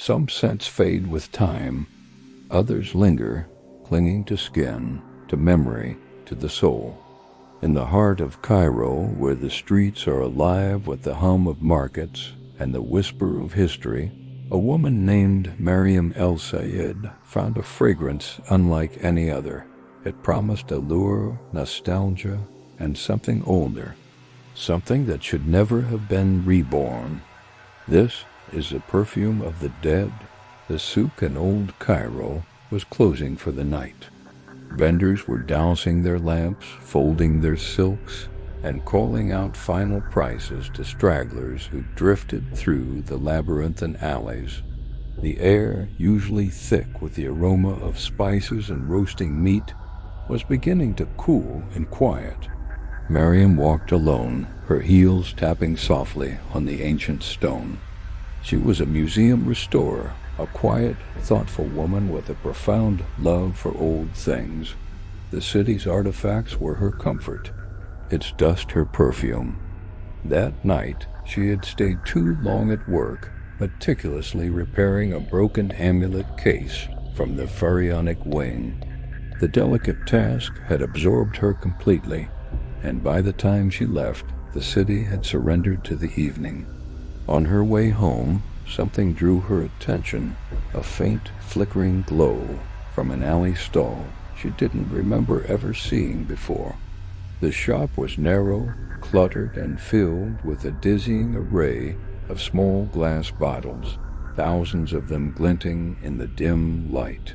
Some scents fade with time, others linger, clinging to skin, to memory, to the soul. In the heart of Cairo, where the streets are alive with the hum of markets and the whisper of history, a woman named Mariam El-Sayed found a fragrance unlike any other. It promised allure, nostalgia, and something older, something that should never have been reborn. This is the perfume of the dead. The souk in old Cairo was closing for the night. Vendors were dousing their lamps, folding their silks, and calling out final prices to stragglers who drifted through the labyrinthine alleys. The air, usually thick with the aroma of spices and roasting meat, was beginning to cool and quiet. Mariam walked alone, her heels tapping softly on the ancient stone. She was a museum restorer, a quiet, thoughtful woman with a profound love for old things. The city's artifacts were her comfort, its dust her perfume. That night, she had stayed too long at work, meticulously repairing a broken amulet case from the Pharaonic wing. The delicate task had absorbed her completely, and by the time she left, the city had surrendered to the evening. On her way home, something drew her attention, a faint, flickering glow from an alley stall she didn't remember ever seeing before. The shop was narrow, cluttered, and filled with a dizzying array of small glass bottles, thousands of them glinting in the dim light.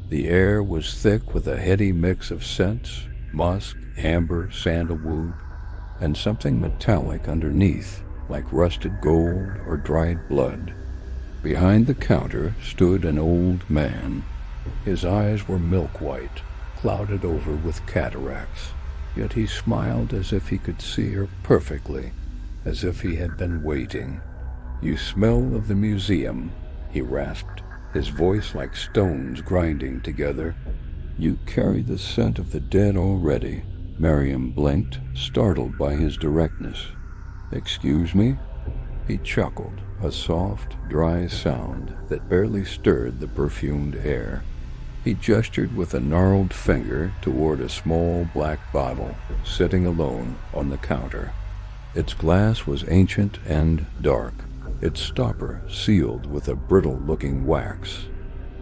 The air was thick with a heady mix of scents, musk, amber, sandalwood, and something metallic underneath, like rusted gold or dried blood. Behind the counter stood an old man. His eyes were milk-white, clouded over with cataracts, yet he smiled as if he could see her perfectly, as if he had been waiting. "You smell of the museum," he rasped, his voice like stones grinding together. "You carry the scent of the dead already." Mariam blinked, startled by his directness. "Excuse me?" He chuckled, a soft, dry sound that barely stirred the perfumed air. He gestured with a gnarled finger toward a small black bottle sitting alone on the counter. Its glass was ancient and dark, its stopper sealed with a brittle-looking wax.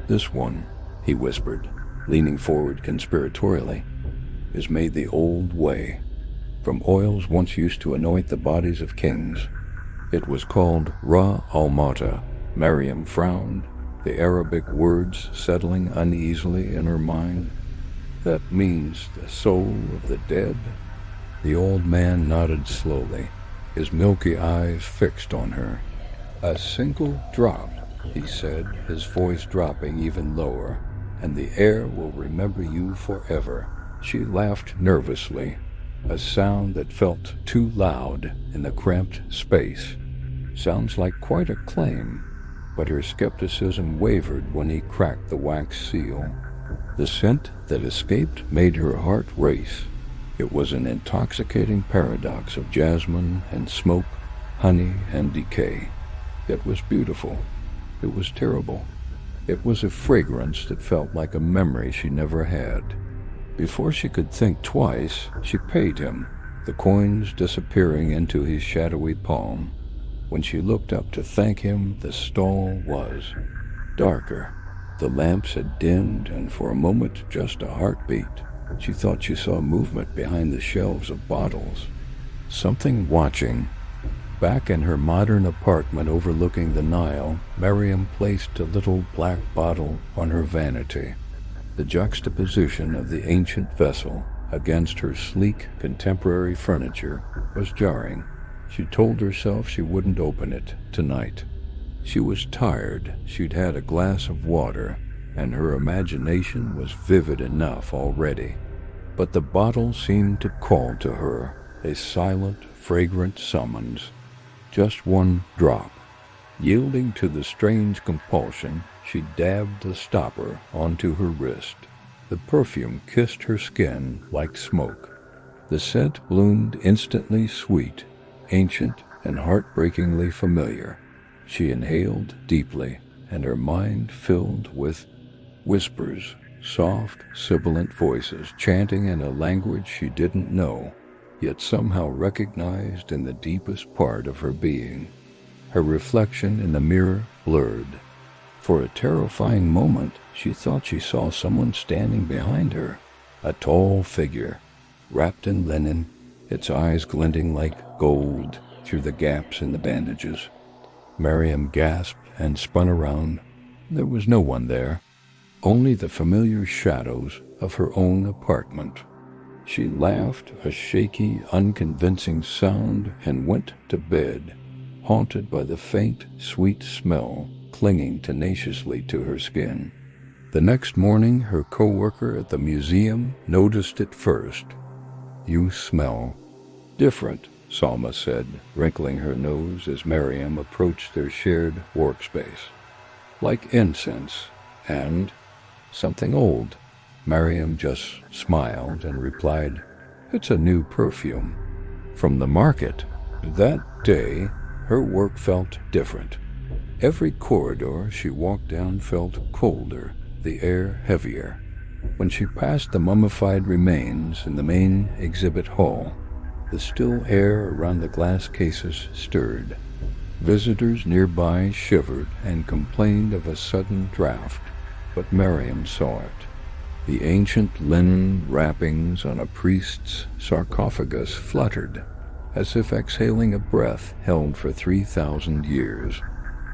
"This one," he whispered, leaning forward conspiratorially, "is made the old way, from oils once used to anoint the bodies of kings. It was called Ra al-Mata." Mariam frowned, the Arabic words settling uneasily in her mind. "That means the soul of the dead?" The old man nodded slowly, his milky eyes fixed on her. "A single drop," he said, his voice dropping even lower, "and the air will remember you forever." She laughed nervously, a sound that felt too loud in the cramped space. Sounds like quite a claim, but her skepticism wavered when he cracked the wax seal. The scent that escaped made her heart race. It was an intoxicating paradox of jasmine and smoke, honey and decay. It was beautiful. It was terrible. It was a fragrance that felt like a memory she never had. Before she could think twice, she paid him, the coins disappearing into his shadowy palm. When she looked up to thank him, the stall was darker. The lamps had dimmed, and for a moment just a heartbeat. She thought she saw movement behind the shelves of bottles. Something watching. Back in her modern apartment overlooking the Nile, Mariam placed a little black bottle on her vanity. The juxtaposition of the ancient vessel against her sleek contemporary furniture was jarring. She told herself she wouldn't open it tonight. She was tired, she'd had a glass of water, and her imagination was vivid enough already. But the bottle seemed to call to her, a silent, fragrant summons. Just one drop. Yielding to the strange compulsion, she dabbed the stopper onto her wrist. The perfume kissed her skin like smoke. The scent bloomed instantly sweet, ancient and heartbreakingly familiar. She inhaled deeply, and her mind filled with whispers, soft, sibilant voices chanting in a language she didn't know, yet somehow recognized in the deepest part of her being. Her reflection in the mirror blurred. For a terrifying moment, she thought she saw someone standing behind her, a tall figure, wrapped in linen, its eyes glinting like gold through the gaps in the bandages. Mariam gasped and spun around. There was no one there, only the familiar shadows of her own apartment. She laughed, a shaky, unconvincing sound, and went to bed, haunted by the faint, sweet smell clinging tenaciously to her skin. The next morning, her co-worker at the museum noticed it first. "You smell different," Salma said, wrinkling her nose as Mariam approached their shared workspace. "Like incense and something old." Mariam just smiled and replied, "It's a new perfume from the market." That day, her work felt different. Every corridor she walked down felt colder, the air heavier. When she passed the mummified remains in the main exhibit hall, the still air around the glass cases stirred. Visitors nearby shivered and complained of a sudden draft, but Mariam saw it. The ancient linen wrappings on a priest's sarcophagus fluttered, as if exhaling a breath held for 3,000 years.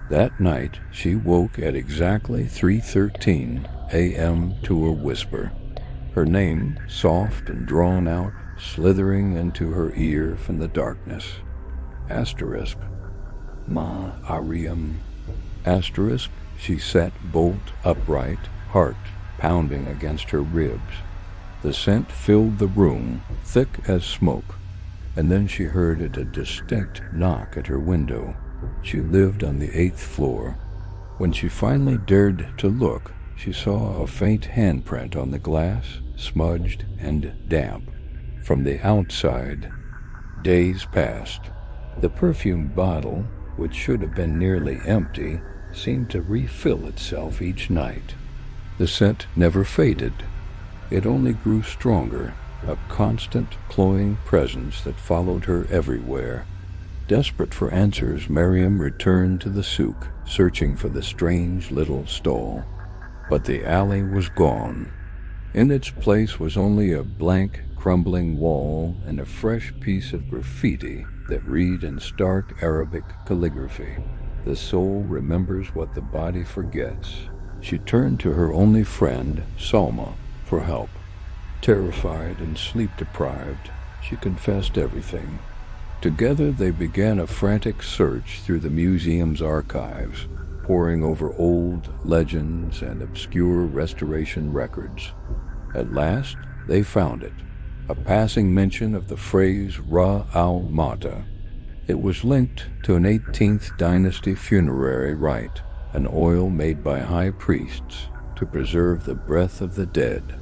That night, she woke at exactly 3:13 a.m. to a whisper. Her name, soft and drawn out, slithering into her ear from the darkness. Asterisk. Mariam. Asterisk. She sat bolt upright, heart pounding against her ribs. The scent filled the room, thick as smoke, and then she heard a distinct knock at her window. She lived on the 8th floor. When she finally dared to look, she saw a faint handprint on the glass, smudged and damp. From the outside, days passed. The perfume bottle, which should have been nearly empty, seemed to refill itself each night. The scent never faded. It only grew stronger, a constant, cloying presence that followed her everywhere. Desperate for answers, Mariam returned to the souk, searching for the strange little stall. But the alley was gone. In its place was only a blank, crumbling wall and a fresh piece of graffiti that read in stark Arabic calligraphy, "The soul remembers what the body forgets." She turned to her only friend, Salma, for help. Terrified and sleep-deprived, she confessed everything. Together they began a frantic search through the museum's archives, poring over old legends and obscure restoration records. At last, they found it, a passing mention of the phrase Ra al-Mata. It was linked to an 18th dynasty funerary rite, an oil made by high priests to preserve the breath of the dead.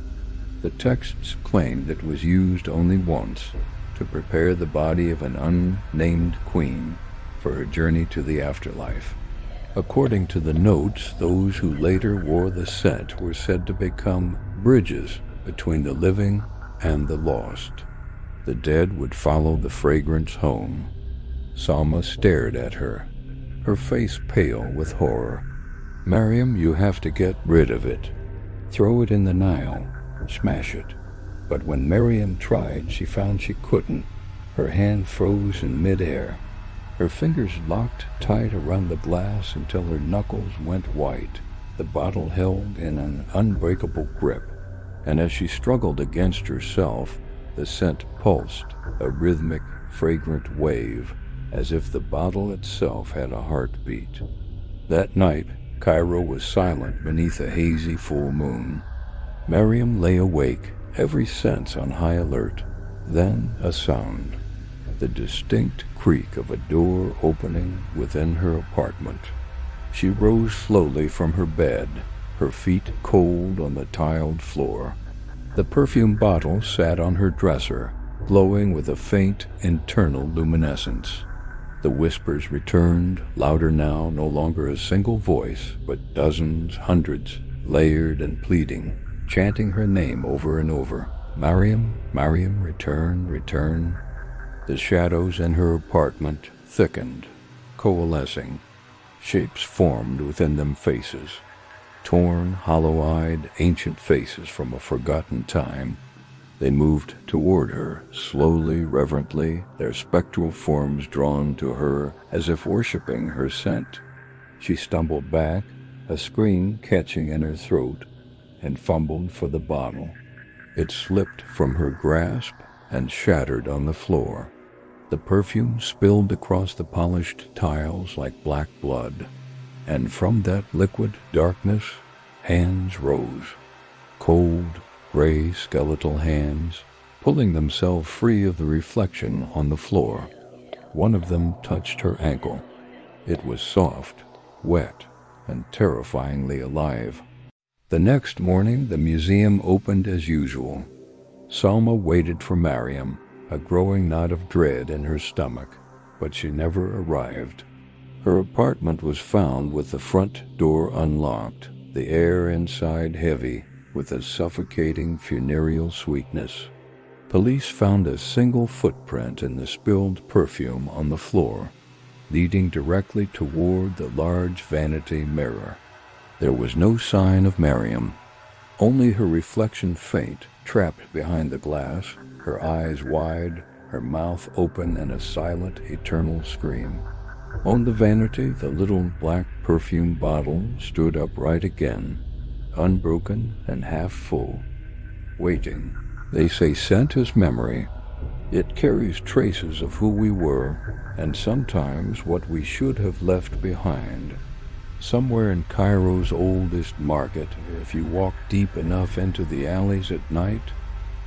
The texts claimed it was used only once, to prepare the body of an unnamed queen for her journey to the afterlife. According to the notes, those who later wore the scent were said to become bridges between the living and the lost. The dead would follow the fragrance home. Salma stared at her, her face pale with horror. "Mariam, you have to get rid of it. Throw it in the Nile. Smash it." But when Mariam tried, she found she couldn't. Her hand froze in midair. Her fingers locked tight around the glass until her knuckles went white. The bottle held in an unbreakable grip, and as she struggled against herself, the scent pulsed, a rhythmic, fragrant wave, as if the bottle itself had a heartbeat. That night, Cairo was silent beneath a hazy full moon. Mariam lay awake, every sense on high alert. Then a sound, the distinct creak of a door opening within her apartment. She rose slowly from her bed, her feet cold on the tiled floor. The perfume bottle sat on her dresser, glowing with a faint internal luminescence. The whispers returned, louder now, no longer a single voice, but dozens, hundreds, layered and pleading, chanting her name over and over. Mariam, Mariam, return, return. The shadows in her apartment thickened, coalescing. Shapes formed within them, faces, torn, hollow-eyed, ancient faces from a forgotten time. They moved toward her, slowly, reverently, their spectral forms drawn to her as if worshipping her scent. She stumbled back, a scream catching in her throat, and fumbled for the bottle. It slipped from her grasp and shattered on the floor. The perfume spilled across the polished tiles like black blood, and from that liquid darkness, hands rose. Cold, gray, skeletal hands, pulling themselves free of the reflection on the floor. One of them touched her ankle. It was soft, wet, and terrifyingly alive. The next morning, the museum opened as usual. Salma waited for Mariam, a growing knot of dread in her stomach, but she never arrived. Her apartment was found with the front door unlocked, the air inside heavy with a suffocating funereal sweetness. Police found a single footprint in the spilled perfume on the floor, leading directly toward the large vanity mirror. There was no sign of Mariam, only her reflection faint, trapped behind the glass, her eyes wide, her mouth open in a silent, eternal scream. On the vanity, the little black perfume bottle stood upright again, unbroken and half full, waiting. They say scent is memory. It carries traces of who we were, and sometimes what we should have left behind. Somewhere in Cairo's oldest market, if you walk deep enough into the alleys at night,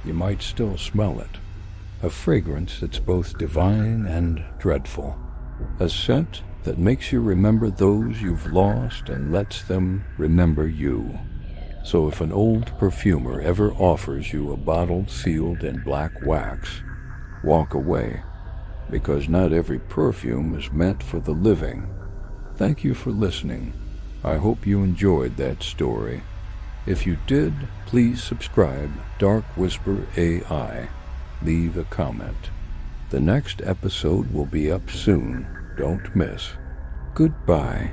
you might still smell it. A fragrance that's both divine and dreadful. A scent that makes you remember those you've lost and lets them remember you. So if an old perfumer ever offers you a bottle sealed in black wax, walk away, because not every perfume is meant for the living. Thank you for listening. I hope you enjoyed that story. If you did, please subscribe DarkWhisper AI. Leave a comment. The next episode will be up soon. Don't miss. Goodbye.